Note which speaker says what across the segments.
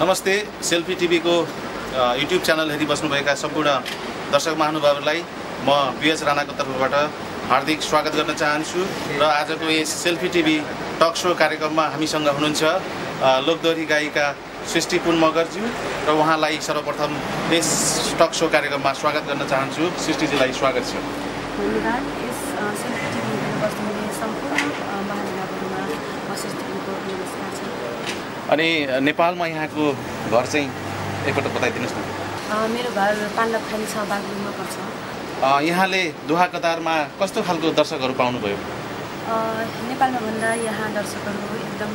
Speaker 1: नमस्ते सेल्फी टिभीको YouTube channel हेरिबस्नुभएका सम्पूर्ण दर्शक महानुभावहरूलाई म बीएच राणाको तर्फबाट हार्दिक स्वागत गर्न चाहन्छु र आजको यस सेल्फी टिभी टक शो कार्यक्रममा हामीसँग हुनुहुन्छ लोकदोहोरी गायिका सृष्टि पुन मगरज्यू र उहाँलाई सर्वप्रथम यस टक शो कार्यक्रममा स्वागत गर्न चाहन्छु। सृष्टिजीलाई स्वागत छ।
Speaker 2: धन्यवाद। यस सेल्फी टिभी हेर्ने सम्पूर्ण महानुभावहरूमा म सृष्टिको नमस्कार छ।
Speaker 1: अनि नेपालमा यहाँको घर चाहिँ एकपल्ट बताइदिनुहोस् न।
Speaker 2: मेरो घर पाण्डवखानी छ, बागलुङमा पर्छ।
Speaker 1: यहाँले दोहा कतारमा कस्तो खालको दर्शकहरू पाउनुभयो?
Speaker 2: नेपालमा भन्दा यहाँ दर्शकहरू एकदम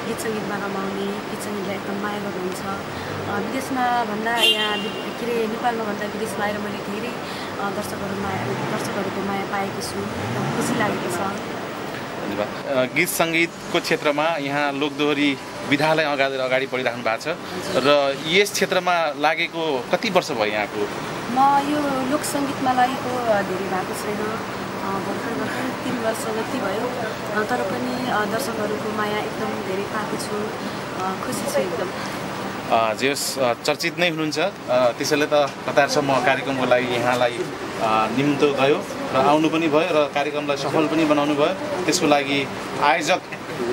Speaker 2: गीत सङ्गीतमा रमाउने, गीत सङ्गीतलाई एकदम माया गर्नुहुन्छ। विदेशमा भन्दा यहाँ के अरे नेपालमा भन्दा विदेशमा आएर मैले धेरै दर्शकहरूको माया पाएकी छु, एकदम खुसी लागेको छ।
Speaker 1: धन्यवाद। गीत सङ्गीतको क्षेत्रमा यहाँ लोकदोहोरी विधालाई अगाडि बढिराख्नु भएको छ र यस क्षेत्रमा लागेको कति वर्ष भयो यहाँको?
Speaker 2: म यो लोक सङ्गीतमा लागेको धेरै भएको छैन, भर्खर 3 वर्ष जति भयो, तर पनि दर्शकहरूको माया एकदम धेरै पाएको छु, खुसी छु एकदम।
Speaker 1: जे चर्चित नै हुनुहुन्छ, त्यसैले त कतारसम्म कार्यक्रमको लागि यहाँलाई निम्तो गयो र आउनु पनि भयो र कार्यक्रमलाई सफल पनि बनाउनु भयो। त्यसको लागि आयोजक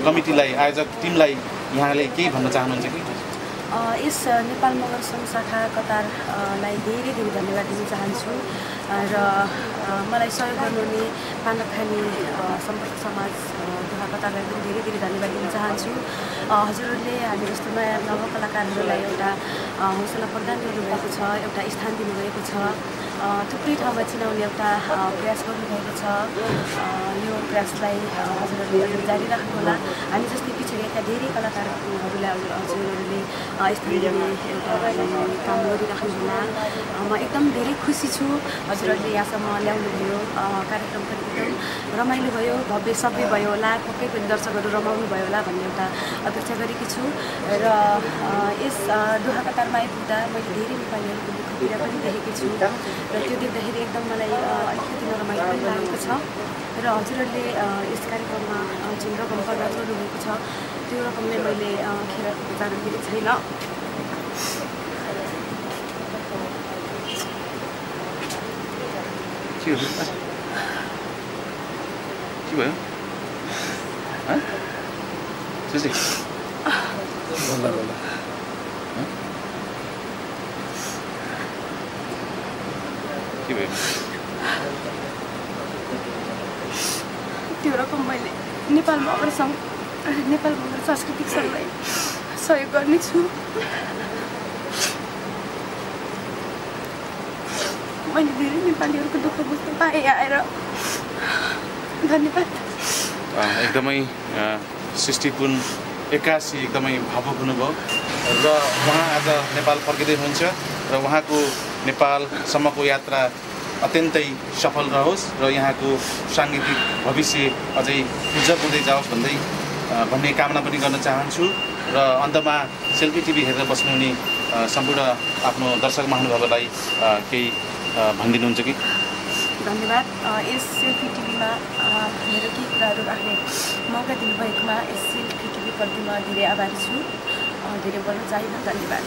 Speaker 1: कमिटीलाई, आयोजक टिमलाई यहाँले केही भन्न चाहनुहुन्छ कि?
Speaker 2: यस नेपाल मगर सङ्घ शाखा कतारलाई धेरै धेरै धन्यवाद दिन चाहन्छु र मलाई सहयोग गर्नुहुने पाण्डवखानी सम्पर्क समाज दोहा कतारलाई पनि धेरै धेरै धन्यवाद दिन चाहन्छु। हजुरहरूले हामी जस्तो नयाँ नवकलाकारहरूलाई एउटा हौसला प्रदान गर्नुभएको छ, एउटा स्थान दिनुभएको छ, थुप्रै ठाउँमा चिनाउने एउटा प्रयास गर्नुभएको छ। यो प्रयासलाई हजुरहरूले जारी राख्नुहोला। हामी जस्तै पिछडिएका धेरै कलाकारहरूलाई हजुरहरूले स्थान दिने एउटा काम गरिराख्नुहोला। म एकदम धेरै खुसी छु हजुरहरूले यहाँसम्म ल्याउनुभयो। कार्यक्रम पनि एकदम रमाइलो भयो, भव्य सभ्य भयो होला, पक्कै पनि दर्शकहरू रमाउनु भयो होला भन्ने एउटा अपेक्षा गरेकी छु। र यस दोहा कतारमा आइपुग्दा मैले धेरै नेपालीहरूको दुःख पीडा पनि देखेकी छु र त्यो देख्दाखेरि एकदम मलाई अलिकति नरमाइलो पनि लागेको छ। र हजुरहरूले यस कार्यक्रममा जुन रकम प्रदान गर्नुभएको छ त्यो रकमले मैले खेर जान दिएको छैन।
Speaker 1: के भयो? सुसी बोल्ला बोल्ला के भयो?
Speaker 2: त्यो रकम मैले नेपाल मगर सांस्कृतिक सङ्घलाई सहयोग गर्नेछु। मैले धेरै नेपालीहरूको दुःख बुझ्न पाएँ आएर। धन्यवाद।
Speaker 1: एकदमै सृष्टिपुन एक्कासी एकदमै भावुक हुनुभयो र उहाँ आज नेपाल फर्किँदै हुनुहुन्छ र उहाँको नेपालसम्मको यात्रा अत्यन्तै सफल रहोस् र यहाँको साङ्गीतिक भविष्य अझै उज्जवल हुँदै जाओस् भन्ने कामना पनि गर्न चाहन्छु। र अन्तमा सेल्फी टिभी हेरेर बस्नुहुने सम्पूर्ण आफ्नो दर्शक महानुभावलाई केही भनिदिनुहुन्छ कि?
Speaker 2: धन्यवाद। यस सेल्फी टिभीमा मेरो केही कुराहरू राख्ने मौका दिनुभएकोमा यस सेल्फी टिभीप्रति म धेरै आभारी छु। धेरै बोल्न चाहिन्न। धन्यवाद।